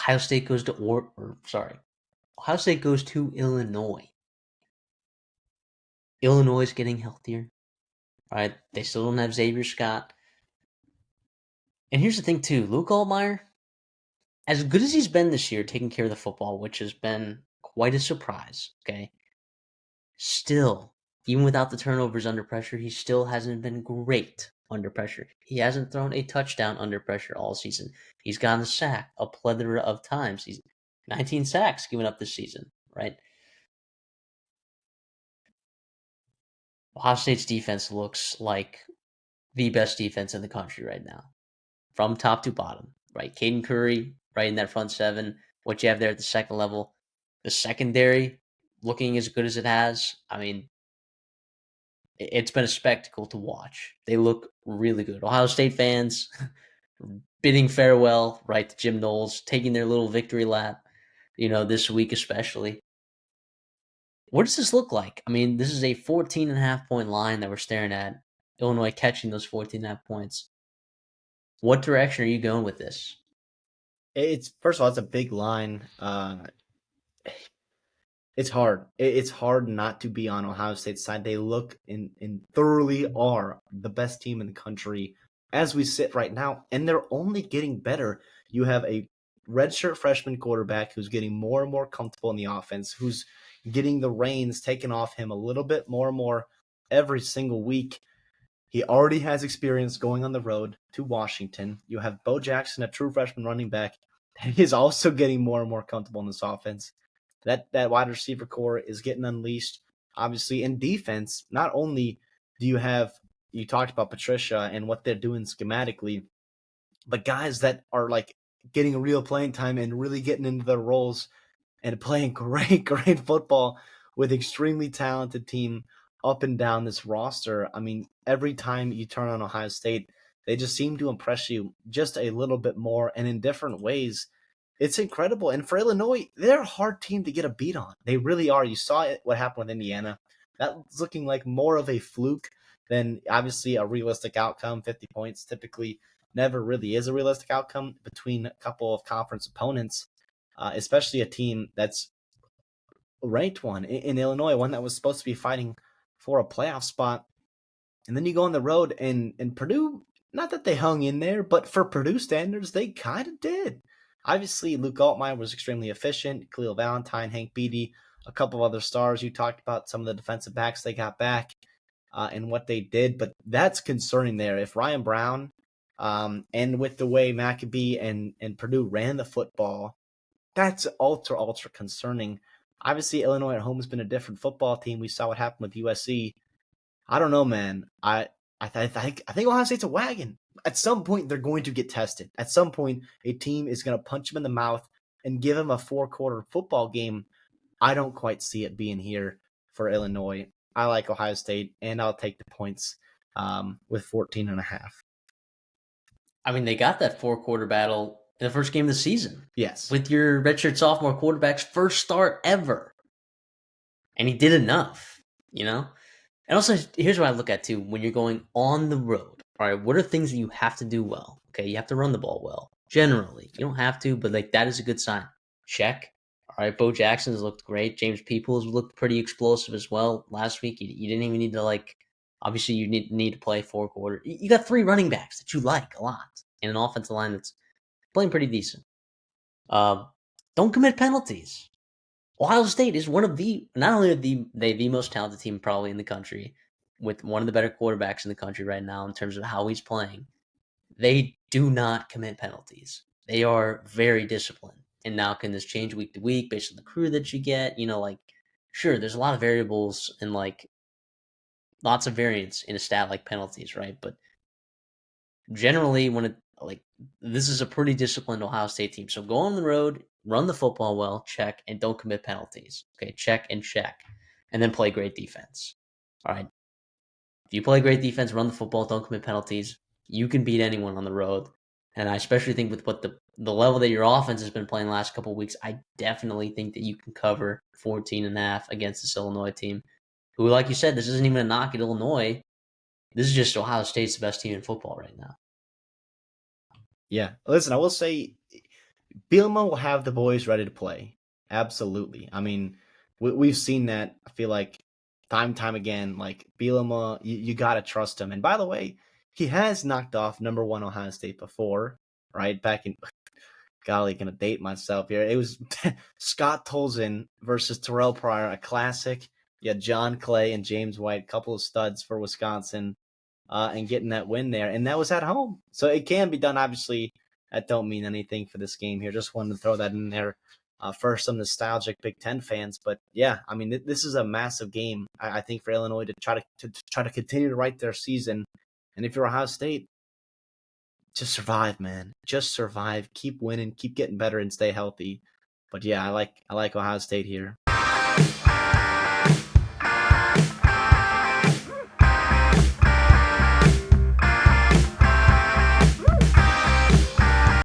Ohio State goes to Ohio State goes to Illinois. Illinois is getting healthier. All right, they still don't have Xavier Scott. And here's the thing too, Luke Altmaier, as good as he's been this year, taking care of the football, which has been quite a surprise. Okay, still, even without the turnovers under pressure, he still hasn't been great under pressure. He hasn't thrown a touchdown under pressure all season. He's gotten a sack a plethora of times. He's 19 sacks given up this season, right? Ohio State's defense looks like the best defense in the country right now, from top to bottom, right? Caden Curry, right in that front seven. What you have there at the second level, the secondary looking as good as it has. I mean, it's been a spectacle to watch. They look really good. Ohio State fans bidding farewell, right, to Jim Knowles, taking their little victory lap, this week especially. What does this look like? I mean, this is a 14.5-point line that we're staring at. Illinois catching those 14.5 points. What direction are you going with this? It's first of all, it's a big line. It's hard. It's hard not to be on Ohio State's side. They look and thoroughly are the best team in the country as we sit right now, and they're only getting better. You have a redshirt freshman quarterback who's getting more and more comfortable in the offense, who's getting the reins taken off him a little bit more and more every single week. He already has experience going on the road to Washington. You have Bo Jackson, a true freshman running back, and he's also getting more and more comfortable in this offense. That wide receiver core is getting unleashed. Obviously, in defense, not only do you talked about Patricia and what they're doing schematically, but guys that are like getting real playing time and really getting into their roles and playing great football with extremely talented team up and down this roster. I mean, every time you turn on Ohio State, they just seem to impress you just a little bit more and in different ways. It's incredible. And for Illinois, they're a hard team to get a beat on. They really are. You saw it, what happened with Indiana. That's looking like more of a fluke than obviously a realistic outcome. 50 points typically never really is a realistic outcome between a couple of conference opponents, especially a team that's ranked one in Illinois, one that was supposed to be fighting for a playoff spot. And then you go on the road and Purdue, not that they hung in there, but for Purdue standards, they kind of did. Obviously, Luke Altmaier was extremely efficient. Khalil Valentine, Hank Beatty, a couple of other stars. You talked about some of the defensive backs they got back and what they did, but that's concerning there. If Ryan Brown and with the way Maccabee and Purdue ran the football, that's ultra concerning. Obviously, Illinois at home has been a different football team. We saw what happened with USC. I don't know, man. I think Ohio State's a wagon. At some point, they're going to get tested. At some point, a team is going to punch them in the mouth and give them a 4-quarter football game. I don't quite see it being here for Illinois. I like Ohio State, and I'll take the points with 14.5. I mean, they got that 4-quarter battle in the first game of the season. Yes. With your redshirt sophomore quarterback's first start ever. And he did enough, And also, here's what I look at too. When you're going on the road, all right, what are things that you have to do well? Okay, you have to run the ball well. Generally, you don't have to, but that is a good sign. Check. All right, Bo Jackson's looked great. James Peoples looked pretty explosive as well last week. You didn't even need to obviously you need to play 4-quarter. You got 3 running backs that you like a lot in an offensive line that's playing pretty decent. Don't commit penalties. Ohio State is one of not only are they the most talented team probably in the country, with one of the better quarterbacks in the country right now in terms of how he's playing. They do not commit penalties. They are very disciplined. And now can this change week to week based on the crew that you get? Sure, there's a lot of variables and lots of variance in a stat like penalties, right? But generally this is a pretty disciplined Ohio State team. So go on the road, run the football well, check, and don't commit penalties. Okay, check and check. And then play great defense. All right. If you play great defense, run the football, don't commit penalties, you can beat anyone on the road. And I especially think with what the level that your offense has been playing the last couple of weeks, I definitely think that you can cover 14.5 against this Illinois team, who, like you said, this isn't even a knock at Illinois. This is just Ohio State's the best team in football right now. Yeah. Listen, I will say Bielema will have the boys ready to play. Absolutely. I mean, we've seen that. I feel like time and time again. Like Bielema, you gotta trust him. And by the way, he has knocked off number one Ohio State before, right? Back in golly, gonna date myself here. It was Scott Tolzien versus Terrell Pryor, a classic. Yeah, John Clay and James White, couple of studs for Wisconsin, and getting that win there, and that was at home, so it can be done. Obviously, that don't mean anything for this game here. Just wanted to throw that in there for some nostalgic Big Ten fans. But yeah, I mean, this is a massive game. I think for Illinois to try to continue to write their season, and if you're Ohio State, just survive, man. Just survive. Keep winning. Keep getting better and stay healthy. But yeah, I like Ohio State here.